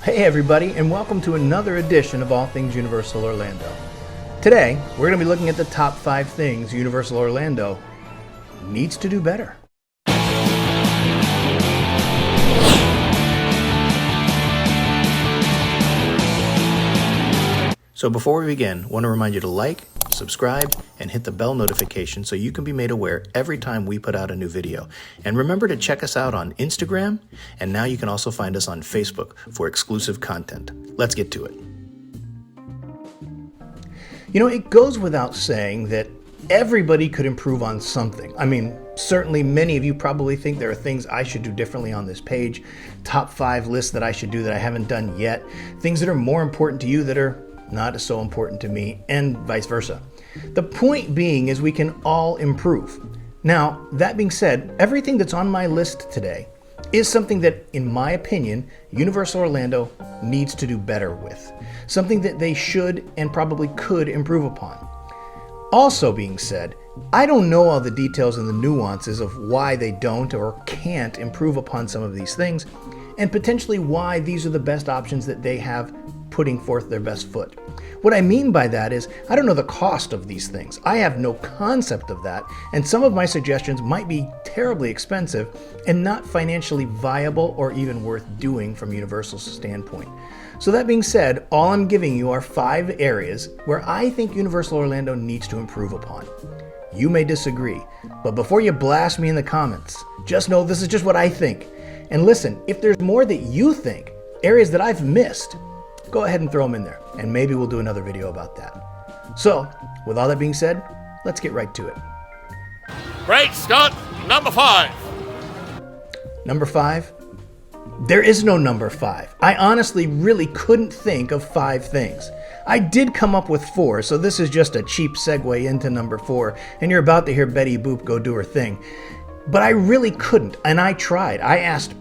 Hey everybody, and welcome to another edition of All Things Universal Orlando. Today, we're going to be looking at the top 5 things Universal Orlando needs to do better. So before we begin, I want to remind you to like, subscribe, and hit the bell notification so you can be made aware every time we put out a new video. And remember to check us out on Instagram, and now you can also find us on Facebook for exclusive content. Let's get to it. You know, it goes without saying that everybody could improve on something. I mean, certainly many of you probably think there are things I should do differently on this page, top 5 lists that I should do that I haven't done yet, things that are more important to you that are not so important to me, and vice versa. The point being is we can all improve. Now, that being said, everything that's on my list today is something that, in my opinion, Universal Orlando needs to do better with. Something that they should and probably could improve upon. Also being said, I don't know all the details and the nuances of why they don't or can't improve upon some of these things, and potentially why these are the best options that they have putting forth their best foot. What I mean by that is, I don't know the cost of these things. I have no concept of that, and some of my suggestions might be terribly expensive and not financially viable or even worth doing from Universal's standpoint. So that being said, all I'm giving you are 5 areas where I think Universal Orlando needs to improve upon. You may disagree, but before you blast me in the comments, just know this is just what I think. And listen, if there's more that you think, areas that I've missed, go ahead and throw them in there, and maybe we'll do another video about that. So, with all that being said, let's get right to it. Great Scott, number 5. Number 5? There is no number 5. I honestly really couldn't think of 5 things. I did come up with 4, so this is just a cheap segue into number 4, and you're about to hear Betty Boop go do her thing. But I really couldn't, and I tried. I asked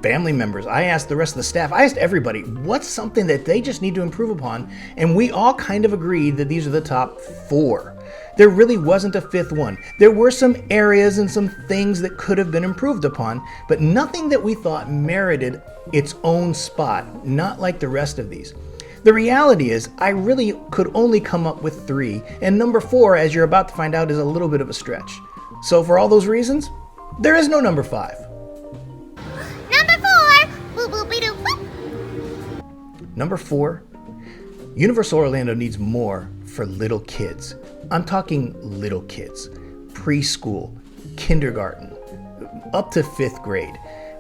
family members, I asked the rest of the staff, I asked everybody, what's something that they just need to improve upon? And we all kind of agreed that these are the top 4. There really wasn't a 5th one. There were some areas and some things that could have been improved upon, but nothing that we thought merited its own spot, not like the rest of these. The reality is, I really could only come up with 3, and number 4, as you're about to find out, is a little bit of a stretch. So for all those reasons, there is no number 5. Number 4, Universal Orlando needs more for little kids. I'm talking little kids, preschool, kindergarten, up to 5th grade.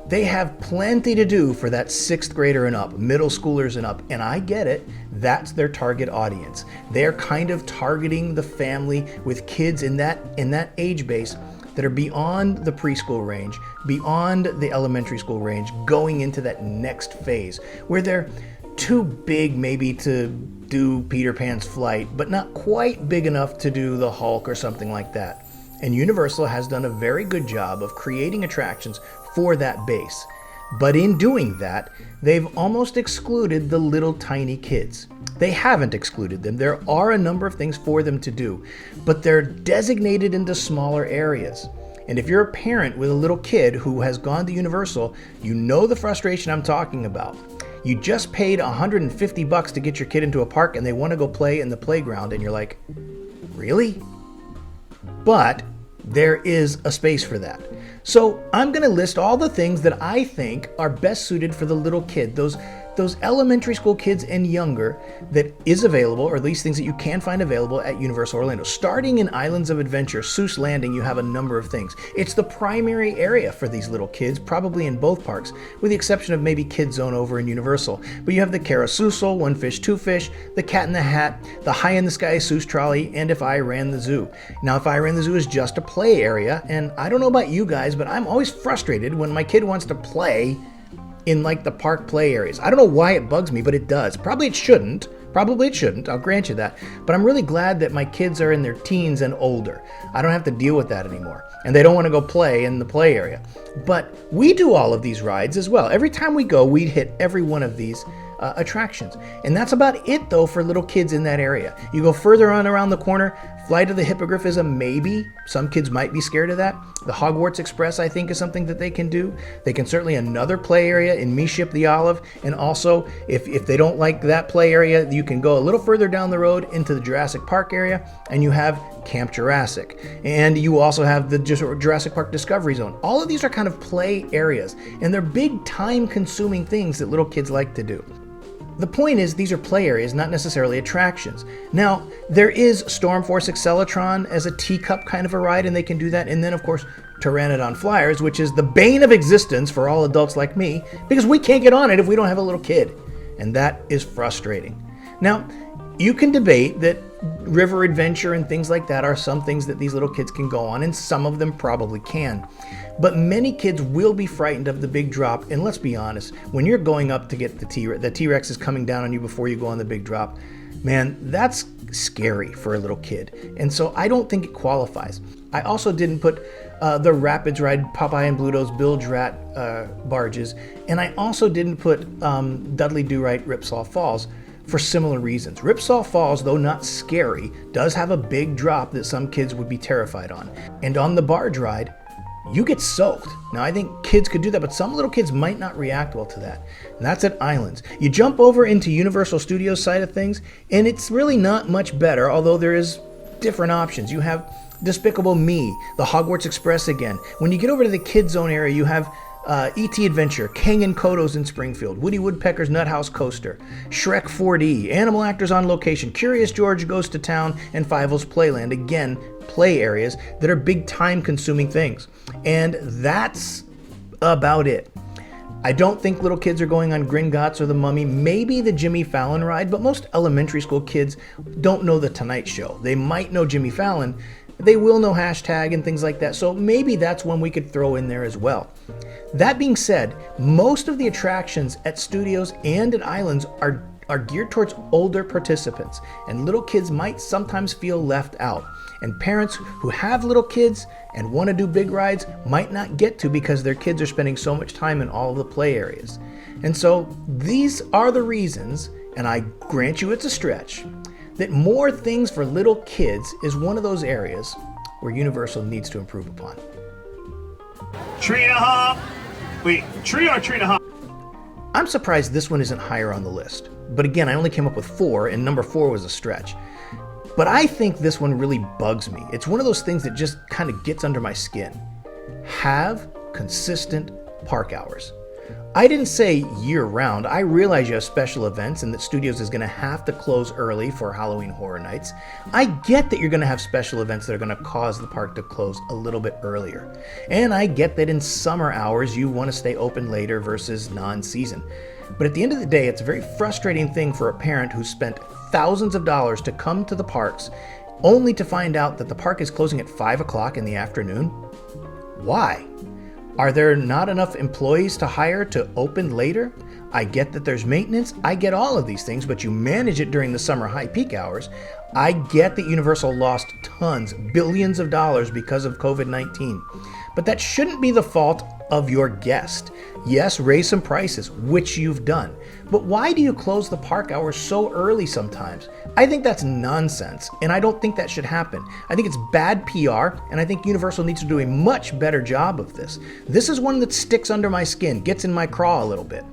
They have plenty to do for that 6th grader and up, middle schoolers and up, and I get it, that's their target audience. They're kind of targeting the family with kids in that age base that are beyond the preschool range, beyond the elementary school range, going into that next phase where they're too big maybe to do Peter Pan's flight, but not quite big enough to do the Hulk or something like that. And Universal has done a very good job of creating attractions for that base. But in doing that, they've almost excluded the little tiny kids. They haven't excluded them. There are a number of things for them to do, but they're designated into smaller areas. And if you're a parent with a little kid who has gone to Universal, you know the frustration I'm talking about. You just paid $150 to get your kid into a park and they want to go play in the playground and you're like, really? But there is a space for that. So I'm going to list all the things that I think are best suited for the little kid, those elementary school kids and younger, that is available, or at least things that you can find available at Universal Orlando. Starting in Islands of Adventure, Seuss Landing, you have a number of things. It's the primary area for these little kids, probably in both parks, with the exception of maybe Kid Zone over in Universal. But you have the Carousel, One Fish, Two Fish, the Cat in the Hat, the High in the Sky Seuss Trolley, and If I Ran the Zoo. Now, If I Ran the Zoo is just a play area, and I don't know about you guys, but I'm always frustrated when my kid wants to play in like the park play areas. I don't know why it bugs me, but it does. Probably it shouldn't, I'll grant you that. But I'm really glad that my kids are in their teens and older. I don't have to deal with that anymore. And they don't want to go play in the play area. But we do all of these rides as well. Every time we go, we hit every one of these attractions. And that's about it though for little kids in that area. You go further on around the corner, Flight of the Hippogriff is a maybe. Some kids might be scared of that. The Hogwarts Express, I think, is something that they can do. They can certainly another play area in Me Ship the Olive. And also, if they don't like that play area, you can go a little further down the road into the Jurassic Park area, and you have Camp Jurassic. And you also have the Jurassic Park Discovery Zone. All of these are kind of play areas, and they're big time-consuming things that little kids like to do. The point is, these are play areas, not necessarily attractions. Now, there is Storm Force Acceleratron as a teacup kind of a ride, and they can do that. And then, of course, Pteranodon Flyers, which is the bane of existence for all adults like me, because we can't get on it if we don't have a little kid. And that is frustrating. Now, you can debate that river adventure and things like that are some things that these little kids can go on, and some of them probably can. But many kids will be frightened of the big drop, and let's be honest, when you're going up to get the T-Rex is coming down on you before you go on the big drop, man, that's scary for a little kid. And so I don't think it qualifies. I also didn't put the Rapids Ride Popeye and Bluto's Bilge Rat barges, and I also didn't put Dudley Do-Right Ripsaw Falls for similar reasons. Ripsaw Falls, though not scary, does have a big drop that some kids would be terrified on. And on the barge ride, you get soaked. Now, I think kids could do that, but some little kids might not react well to that. And that's at Islands. You jump over into Universal Studios side of things, and it's really not much better, although there is different options. You have Despicable Me, the Hogwarts Express again. When you get over to the Kids Zone area, you have E.T. Adventure, Kang and Kodos in Springfield, Woody Woodpecker's Nut House Coaster, Shrek 4D, Animal Actors on Location, Curious George Goes to Town, and Fievel's Playland. Again, play areas that are big time-consuming things. And that's about it. I don't think little kids are going on Gringotts or the Mummy, maybe the Jimmy Fallon ride, but most elementary school kids don't know the Tonight Show. They might know Jimmy Fallon. They will know hashtag and things like that, so maybe that's one we could throw in there as well. That being said, most of the attractions at studios and at Islands are geared towards older participants, and little kids might sometimes feel left out. And parents who have little kids and want to do big rides might not get to because their kids are spending so much time in all of the play areas. And so these are the reasons, and I grant you it's a stretch, that more things for little kids is one of those areas where Universal needs to improve upon. Tree and a half. Wait, tree or tree and a half? I'm surprised this one isn't higher on the list. But again, I only came up with 4, and number 4 was a stretch. But I think this one really bugs me. It's one of those things that just kind of gets under my skin. Have consistent park hours. I didn't say year-round. I realize you have special events and that studios is going to have to close early for Halloween Horror Nights. I get that you're going to have special events that are going to cause the park to close a little bit earlier. And I get that in summer hours you want to stay open later versus non-season. But at the end of the day, it's a very frustrating thing for a parent who spent thousands of dollars to come to the parks only to find out that the park is closing at 5 o'clock in the afternoon. Why? Are there not enough employees to hire to open later? I get that there's maintenance. I get all of these things, but you manage it during the summer high peak hours. I get that Universal lost tons, billions of dollars because of COVID-19. But that shouldn't be the fault of your guest. Yes, raise some prices, which you've done. But why do you close the park hours so early sometimes? I think that's nonsense, and I don't think that should happen. I think it's bad PR, and I think Universal needs to do a much better job of this. This is one that sticks under my skin, gets in my craw a little bit.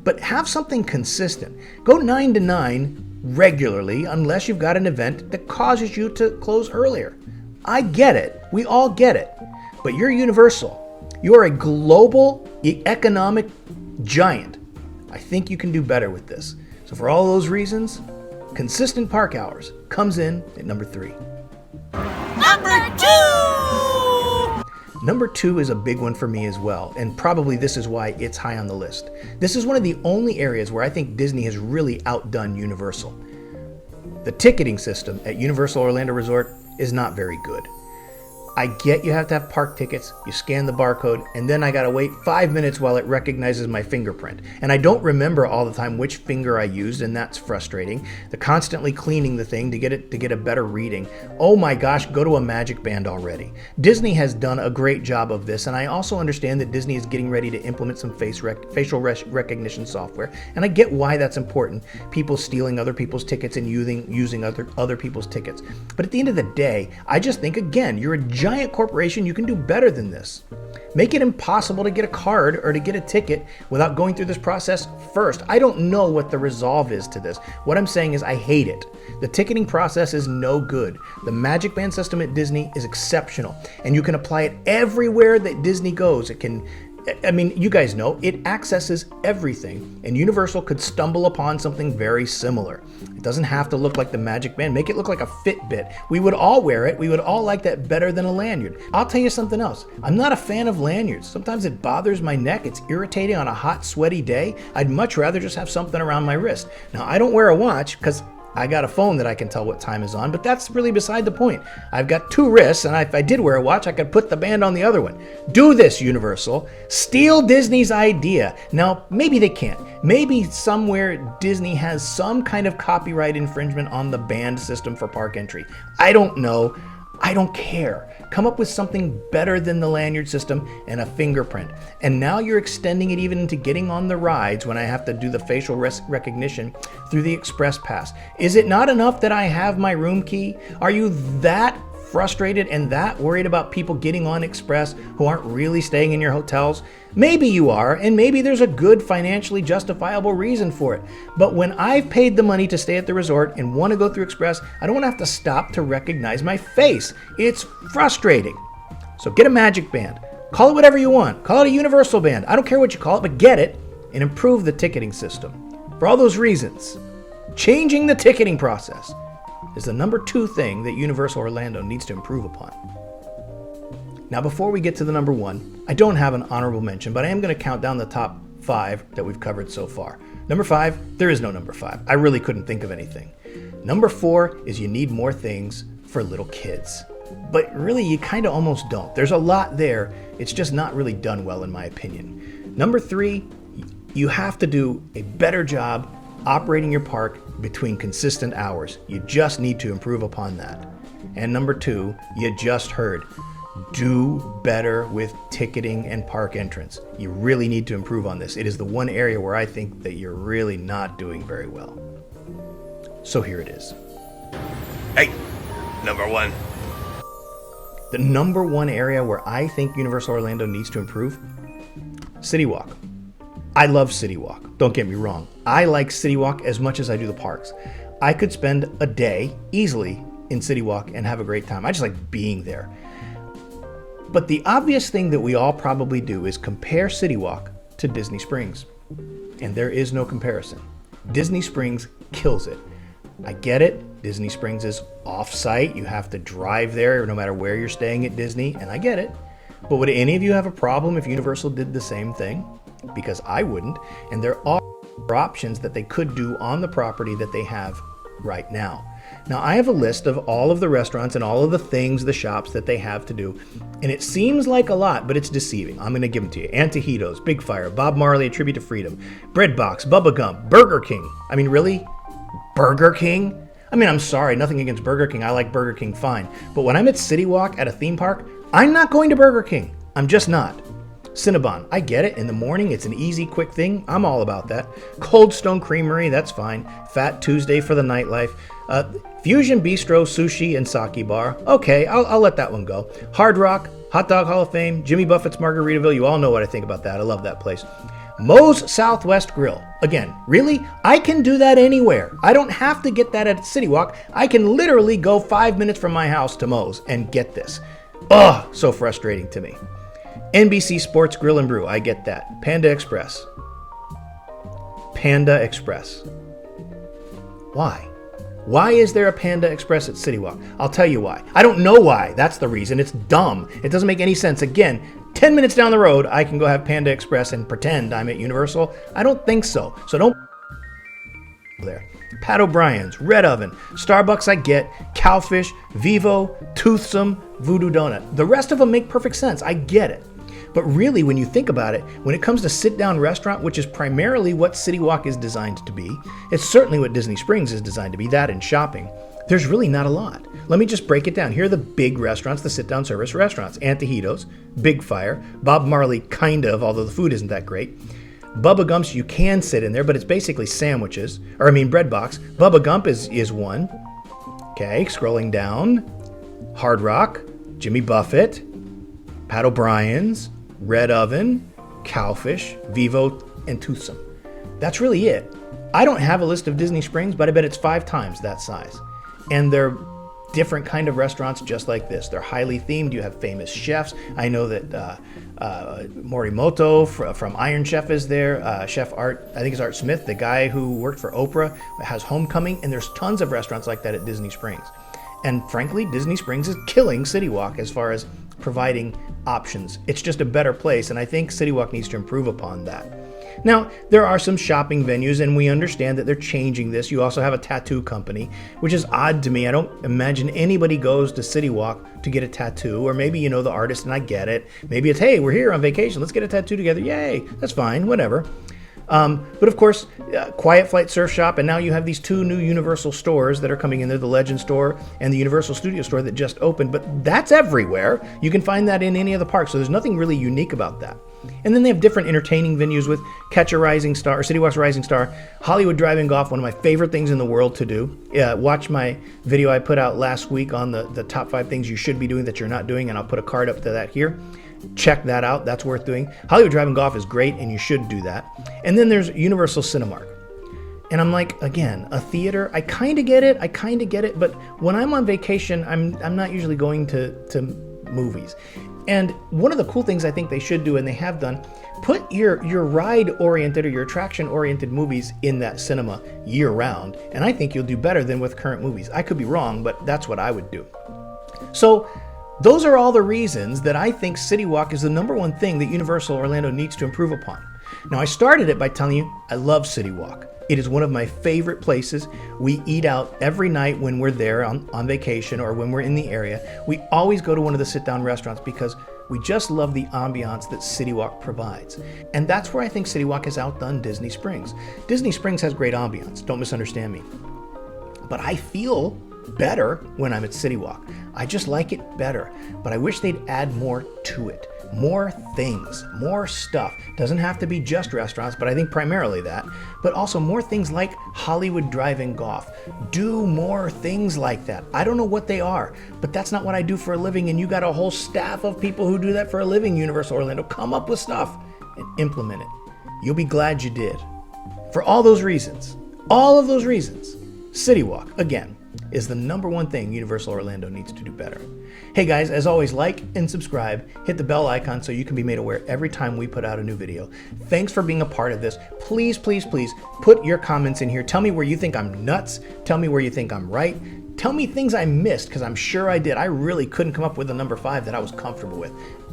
But have something consistent. Go 9 to 9 regularly, unless you've got an event that causes you to close earlier. I get it. We all get it. But you're Universal. You're a global economic giant. I think you can do better with this. So for all those reasons, consistent park hours comes in at number 3. Number 2! Number 2 is a big one for me as well, and probably this is why it's high on the list. This is one of the only areas where I think Disney has really outdone Universal. The ticketing system at Universal Orlando Resort is not very good. I get you have to have park tickets, you scan the barcode, and then I gotta wait 5 minutes while it recognizes my fingerprint. And I don't remember all the time which finger I used, and that's frustrating. They're constantly cleaning the thing to get a better reading. Oh my gosh, go to a Magic Band already. Disney has done a great job of this, and I also understand that Disney is getting ready to implement some facial recognition software, and I get why that's important. People stealing other people's tickets and using other people's tickets. But at the end of the day, I just think, again, you're a giant corporation, you can do better than this. Make it impossible to get a card or to get a ticket without going through this process first. I don't know what the resolve is to this. What I'm saying is I hate it. The ticketing process is no good. The Magic Band system at Disney is exceptional, and you can apply it everywhere that Disney goes. You guys know, it accesses everything, and Universal could stumble upon something very similar. It doesn't have to look like the Magic Band. Make it look like a Fitbit. We would all wear it. We would all like that better than a lanyard. I'll tell you something else. I'm not a fan of lanyards. Sometimes it bothers my neck. It's irritating on a hot, sweaty day. I'd much rather just have something around my wrist. Now, I don't wear a watch because I got a phone that I can tell what time is on, but that's really beside the point. I've got two wrists, and if I did wear a watch, I could put the band on the other one. Do this, Universal. Steal Disney's idea. Now, maybe they can't. Maybe somewhere Disney has some kind of copyright infringement on the band system for park entry. I don't know. I don't care. Come up with something better than the lanyard system and a fingerprint. And now you're extending it even into getting on the rides when I have to do the facial recognition through the Express Pass. Is it not enough that I have my room key? Are you that frustrated and that worried about people getting on Express who aren't really staying in your hotels? Maybe you are, and maybe there's a good financially justifiable reason for it. But when I've paid the money to stay at the resort and want to go through Express, I don't want to have to stop to recognize my face. It's frustrating. So get a Magic Band. Call it whatever you want. Call it a Universal Band. I don't care what you call it, but get it and improve the ticketing system. For all those reasons, changing the ticketing process is the number 2 thing that Universal Orlando needs to improve upon. Now, before we get to the number 1, I don't have an honorable mention, but I am going to count down the top 5 that we've covered so far. Number 5, there is no number 5. I really couldn't think of anything. Number 4 is you need more things for little kids. But really, you kind of almost don't. There's a lot there. It's just not really done well, in my opinion. Number 3, you have to do a better job operating your park between consistent hours. You just need to improve upon that. And number 2, you just heard, do better with ticketing and park entrance. You really need to improve on this. It is the one area where I think that you're really not doing very well. So here it is. Hey, number 1. The number 1 area where I think Universal Orlando needs to improve, City Walk. I love City Walk. Don't get me wrong. I like City Walk as much as I do the parks. I could spend a day easily in City Walk and have a great time. I just like being there. But the obvious thing that we all probably do is compare City Walk to Disney Springs. And there is no comparison. Disney Springs kills it. I get it. Disney Springs is off-site. You have to drive there no matter where you're staying at Disney, and I get it. But would any of you have a problem if Universal did the same thing? Because I wouldn't. And there are options that they could do on the property that they have right now. Now, I have a list of all of the restaurants and all of the things, the shops that they have to do, and it seems like a lot, but it's deceiving. I'm going to give them to you. Antojitos, Big Fire, Bob Marley, A Tribute to Freedom, Bread Box, Bubba Gump, Burger King. I mean, really? Burger King? I mean, I'm sorry, nothing against Burger King. I like Burger King fine. But when I'm at City Walk at a theme park, I'm not going to Burger King. I'm just not. Cinnabon, I get it. In the morning, it's an easy, quick thing. I'm all about that. Cold Stone Creamery, that's fine. Fat Tuesday for the nightlife. Fusion Bistro, Sushi, and Sake Bar. Okay, I'll let that one go. Hard Rock, Hot Dog Hall of Fame, Jimmy Buffett's Margaritaville. You all know what I think about that. I love that place. Moe's Southwest Grill. Again, really? I can do that anywhere. I don't have to get that at City Walk. I can literally go 5 minutes from my house to Moe's and get this. Ugh, so frustrating to me. NBC Sports Grill and Brew, I get that. Panda Express. Panda Express. Why? Why is there a Panda Express at City Walk? I'll tell you why. I don't know why. That's the reason. It's dumb. It doesn't make any sense. Again, 10 minutes down the road, I can go have Panda Express and pretend I'm at Universal. I don't think so. So don't there. Pat O'Brien's, Red Oven, Starbucks I get, Cowfish, Vivo, Toothsome, Voodoo Donut. The rest of them make perfect sense. I get it. But really, when you think about it, when it comes to sit-down restaurant, which is primarily what City Walk is designed to be, it's certainly what Disney Springs is designed to be, that and shopping, there's really not a lot. Let me just break it down. Here are the big restaurants, the sit-down service restaurants. Antojitos, Big Fire, Bob Marley, kind of, although the food isn't that great. Bubba Gump's, you can sit in there, but it's basically sandwiches, bread box. Bubba Gump is one. Okay, scrolling down. Hard Rock, Jimmy Buffett, Pat O'Brien's, Red Oven, Cowfish, Vivo, and Toothsome. That's really it. I don't have a list of Disney Springs, but I bet it's 5 times that size. And they're different kind of restaurants just like this. They're highly themed. You have famous chefs. I know that Morimoto from Iron Chef is there. Chef Art, I think it's Art Smith, the guy who worked for Oprah, has Homecoming. And there's tons of restaurants like that at Disney Springs. And frankly, Disney Springs is killing City Walk as far as providing options. It's just a better place, and I think City Walk needs to improve upon that. Now, there are some shopping venues, and we understand that they're changing this. You also have a tattoo company, which is odd to me. I don't imagine anybody goes to City Walk to get a tattoo, or maybe you know the artist, and I get it. Maybe it's, hey, we're here on vacation, let's get a tattoo together. Yay, that's fine, whatever. But of course, Quiet Flight Surf Shop, and now you have these 2 new Universal stores that are coming in there, the Legend store and the Universal Studio store that just opened, but that's everywhere. You can find that in any of the parks, so there's nothing really unique about that. And then they have different entertaining venues with Catch a Rising Star, or City Walk's Rising Star, Hollywood Drive-In Golf, one of my favorite things in the world to do. Watch my video I put out last week on the top 5 things you should be doing that you're not doing, and I'll put a card up to that here. Check that out. That's worth doing. Hollywood Drive-In Golf is great, and you should do that. And then there's Universal Cinemark. And I'm like, again, a theater, I kind of get it, but when I'm on vacation, I'm not usually going to movies. And one of the cool things I think they should do, and they have done, put your ride-oriented or your attraction-oriented movies in that cinema year-round, and I think you'll do better than with current movies. I could be wrong, but that's what I would do. So those are all the reasons that I think City Walk is the number one thing that Universal Orlando needs to improve upon. Now, I started it by telling you I love City Walk. It is one of my favorite places. We eat out every night when we're there on vacation or when we're in the area. We always go to one of the sit-down restaurants because we just love the ambiance that City Walk provides. And that's where I think City Walk has outdone Disney Springs. Disney Springs has great ambiance, don't misunderstand me. But I feel better when I'm at City Walk. I just like it better, but I wish they'd add more to it. More things, more stuff. Doesn't have to be just restaurants, but I think primarily that. But also more things like Hollywood Drive-In Golf. Do more things like that. I don't know what they are, but that's not what I do for a living, and you got a whole staff of people who do that for a living, Universal Orlando. Come up with stuff and implement it. You'll be glad you did. For all those reasons, City Walk, again, is the number one thing Universal Orlando needs to do better. Hey guys, as always, like and subscribe. Hit the bell icon so you can be made aware every time we put out a new video. Thanks for being a part of this. Please, please, please put your comments in here. Tell me where you think I'm nuts. Tell me where you think I'm right. Tell me things I missed, because I'm sure I did. I really couldn't come up with a number 5 that I was comfortable with.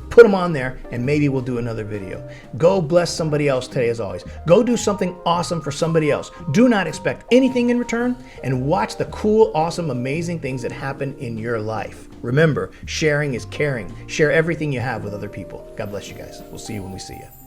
Put them on there, and maybe we'll do another video. Go bless somebody else today, as always. Go do something awesome for somebody else. Do not expect anything in return, and watch the cool, awesome, amazing things that happen in your life. Remember, sharing is caring. Share everything you have with other people. God bless you guys. We'll see you when we see you.